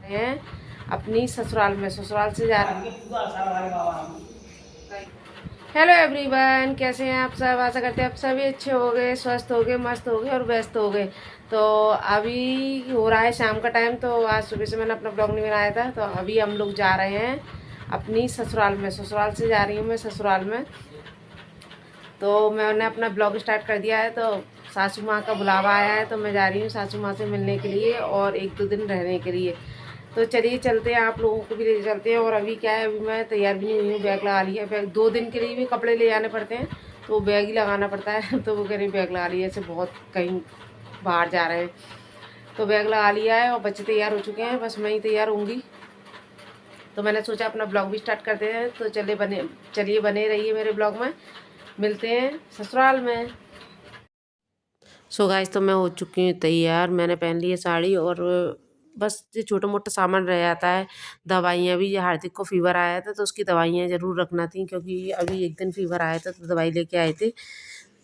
हैं अपनी ससुराल में, ससुराल से जा रहे हैं। हेलो एवरीवन, कैसे हैं आप सब? आशा करते हैं आप सभी अच्छे हो गए, स्वस्थ हो गए, मस्त हो गए और व्यस्त हो गए। तो अभी हो रहा है शाम का टाइम। तो आज सुबह से मैंने अपना ब्लॉग नहीं बनाया था। तो अभी हम लोग जा रहे हैं अपनी ससुराल में, ससुराल से जा रही हूँ मैं ससुराल में। तो मैंने अपना ब्लॉग स्टार्ट कर दिया है। तो सासू माँ का बुलावा आया है, तो मैं जा रही हूँ सासू माँ से मिलने के लिए और 1-2 दिन रहने के लिए। तो चलिए चलते हैं, आप लोगों को भी ले चलते हैं। और अभी क्या है, अभी मैं तैयार भी नहीं हुई हूँ, बैग लगा लिया है। बैग 2 दिन के लिए भी कपड़े ले जाने पड़ते हैं, तो बैग ही लगाना पड़ता है। तो वो कह रही बैग लगा लिया, ऐसे बहुत कहीं बाहर जा रहे हैं तो बैग लगा लिया है। और बच्चे तैयार हो चुके हैं, बस मैं ही तैयार होंगी। तो मैंने सोचा अपना ब्लॉग भी स्टार्ट करते हैं। तो चलिए बने रहिए मेरे ब्लॉग में। मिलते हैं ससुराल में। सो गाइस, तो मैं हो चुकी हूँ तैयार। मैंने पहन ली है साड़ी और बस ये छोटा मोटा सामान रह जाता है। दवाइयाँ भी, हार्दिक को फीवर आया था तो उसकी दवाइयाँ ज़रूर रखना थी, क्योंकि अभी एक दिन फीवर आया था तो दवाई लेके आए थे।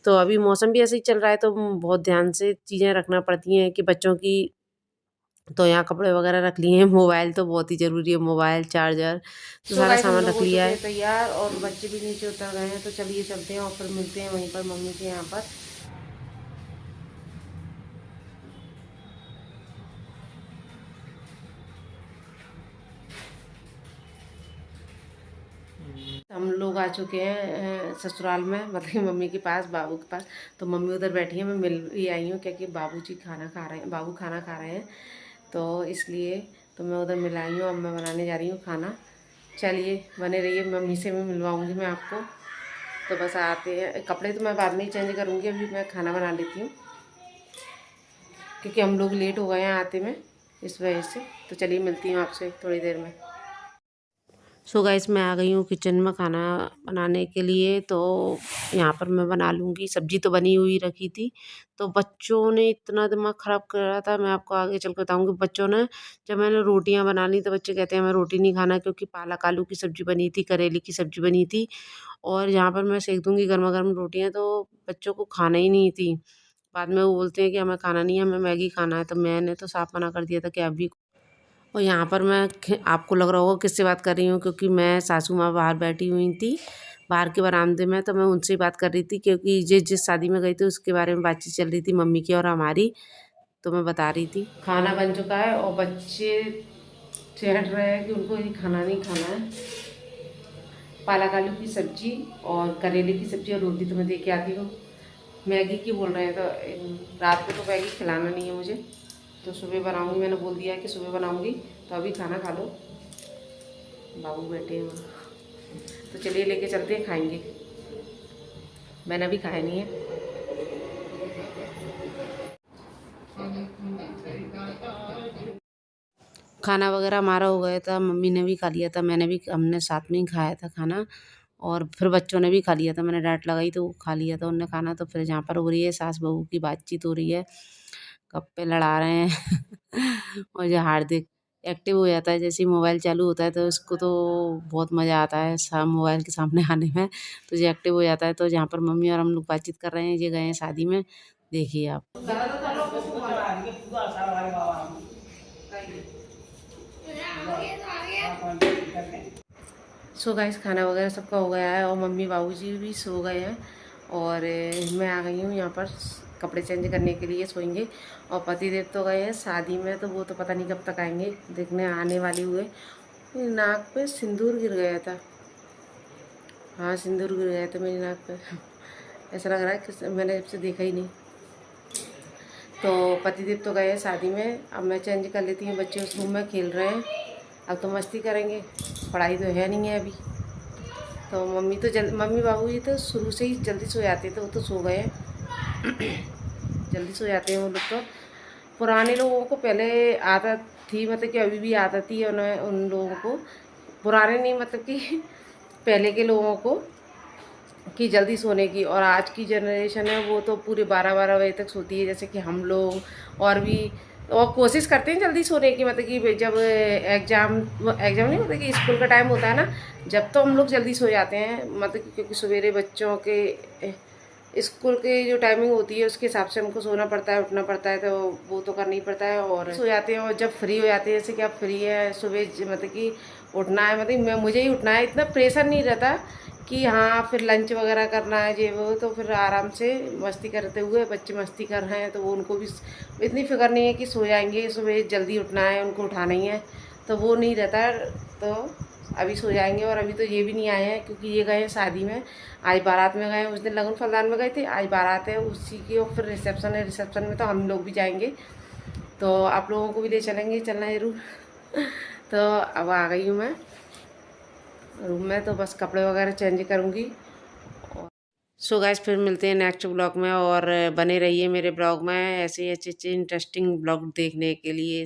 तो अभी मौसम भी ऐसे ही चल रहा है, तो बहुत ध्यान से चीज़ें रखना पड़ती हैं कि बच्चों की। तो यहाँ कपड़े वगैरह रख लिए हैं। मोबाइल तो बहुत ही ज़रूरी है, मोबाइल, चार्जर, तो सारा सामान रख लिया है तैयार। और बच्चे भी नीचे उतर गए हैं। तो चलिए चलते हैं और फिर मिलते हैं वहीं पर मम्मी के यहाँ पर। हम लोग आ चुके हैं ससुराल में, मतलब कि मम्मी के पास, बाबू के पास। तो मम्मी उधर बैठी है, मैं मिल ही आई हूँ क्योंकि बाबूजी खाना खा रहे हैं, बाबू खाना खा रहे हैं। तो इसलिए तो मैं उधर मिल आई हूँ। अब मैं बनाने जा रही हूँ खाना। चलिए बने रहिए, मम्मी से भी मिलवाऊँगी मैं आपको। तो बस आते हैं। कपड़े तो मैं बाद में ही चेंज करूँगी, अभी मैं खाना बना लेती हूँ क्योंकि हम लोग लेट हो गए हैं आते में, इस वजह से। तो चलिए मिलती हूँ आपसे थोड़ी देर में। सो गाइस, मैं आ गई हूँ किचन में खाना बनाने के लिए। तो यहाँ पर मैं बना लूँगी। सब्जी तो बनी हुई रखी थी। तो बच्चों ने इतना दिमाग ख़राब करा था, मैं आपको आगे चल कर बताऊँगी। बच्चों ने, जब मैंने रोटियाँ बना ली तो बच्चे कहते हैं हमें रोटी नहीं खाना, क्योंकि पालक आलू की सब्ज़ी बनी थी, करेले की सब्ज़ी बनी थी। और यहाँ पर मैं सेक दूँगी गर्मा-गर्म रोटियाँ, तो बच्चों को खाना ही नहीं थी। बाद में वो बोलते हैं कि हमें खाना नहीं है, हमें मैगी खाना है। तो मैंने तो साफ़ मना कर दिया था कि अभी। और यहाँ पर मैं आपको लग रहा होगा किससे बात कर रही हूँ, क्योंकि मैं सासू माँ बाहर बैठी हुई थी, बाहर के बरामदे में। तो मैं उनसे बात कर रही थी, क्योंकि जिस शादी में गई थी उसके बारे में बातचीत चल रही थी, मम्मी की और हमारी। तो मैं बता रही थी खाना बन चुका है और बच्चे चढ़ रहे हैं कि उनको ये खाना नहीं खाना है। पालक आलू की सब्जी और करेले की सब्जी और रोटी तो मैं दे के आती हूँ। मैगी की बोल रहे हैं, तो रात को तो मैगी खिलाना नहीं है मुझे, तो सुबह बनाऊंगी। मैंने बोल दिया है कि सुबह बनाऊंगी। तो अभी खाना खा लो, बाबू बैठे हैं वहाँ। तो चलिए लेके चलते हैं, खाएंगे। मैंने अभी खाया नहीं है। खाना वगैरह हमारा हो गया था, मम्मी ने भी खा लिया था, मैंने भी, हमने साथ में ही खाया था खाना। और फिर बच्चों ने भी खा लिया था, मैंने डांट लगाई तो वो खा लिया था उनने खाना। तो फिर जहाँ पर हो रही है सास बहू की बातचीत हो रही है, गप्पे लड़ा रहे हैं। और जो हार्दिक एक्टिव हो जाता है जैसे ही मोबाइल चालू होता है, तो उसको तो बहुत मज़ा आता है मोबाइल के सामने आने में। तो जो एक्टिव हो जाता है, तो जहाँ पर मम्मी और हम लोग बातचीत कर रहे हैं, ये गए हैं शादी में, देखिए आप। सो गाइस, खाना वगैरह सबका हो गया है और मम्मी बाबूजी भी सो गए हैं। और मैं आ गई हूँ यहाँ पर कपड़े चेंज करने के लिए, सोएंगे। और पतिदेव तो गए हैं शादी में, तो वो तो पता नहीं कब तक आएंगे, देखने आने वाले हुए। नाक पे सिंदूर गिर गया था। हाँ, सिंदूर गिर गया था मेरी नाक पे। ऐसा लग रहा है कि मैंने जब से देखा ही नहीं। तो पतिदेव तो गए हैं शादी में। अब मैं चेंज कर लेती हूँ, बच्चे उस रूम में खेल रहे हैं। अब तो मस्ती करेंगे, पढ़ाई तो है नहीं है अभी। तो मम्मी बाबू जी तो शुरू से ही जल्दी सो जाते थे, वो तो सो गए हैं। जल्दी सो जाते हैं वो लोग तो। पुराने लोगों को पहले आदत थी, मतलब कि अभी भी आदत थी उन्हें, उन लोगों को, पुराने नहीं मतलब कि पहले के लोगों को, कि जल्दी सोने की। और आज की जनरेशन है वो तो पूरे 12-12 बजे तक सोती है, जैसे कि हम लोग। और भी, और कोशिश करते हैं जल्दी सोने की, मतलब कि जब एग्ज़ाम एग्ज़ाम नहीं, मतलब कि स्कूल का टाइम होता है ना, जब तो हम लोग जल्दी सो जाते हैं, मतलब कि क्योंकि सवेरे बच्चों के स्कूल की जो टाइमिंग होती है उसके हिसाब से हमको सोना पड़ता है, उठना पड़ता है, तो वो तो करना ही पड़ता है। और सो जाते हैं और जब फ्री हो जाते हैं, जैसे कि आप फ्री है सुबह मतलब कि उठना है, मतलब मुझे ही उठना है, इतना प्रेशर नहीं रहता कि हाँ फिर लंच वगैरह करना है ये वो, तो फिर आराम से मस्ती करते हुए, बच्चे मस्ती कर रहे हैं तो वो उनको भी इतनी फिक्र नहीं है कि सो जाएंगे, सुबह जल्दी उठना है, उनको उठाना ही है, तो वो नहीं रहता है। तो अभी सो जाएंगे। और अभी तो ये भी नहीं आए हैं क्योंकि ये गए हैं शादी में, आज बारात में गए हैं, उस दिन लगन फलदान में गए थे, आज बारात है उसी की, और फिर रिसेप्शन है, रिसेप्शन में तो हम लोग भी जाएंगे, तो आप लोगों को भी ले चलेंगे, चलना ज़रूर। तो अब आ गई हूँ मैं रूम में, तो बस कपड़े वगैरह चेंज करूँगी। सो गाइस फिर मिलते हैं नेक्स्ट ब्लॉग में, और बने रहिए मेरे ब्लॉग में ऐसे अच्छे अच्छे इंटरेस्टिंग ब्लॉग देखने के लिए।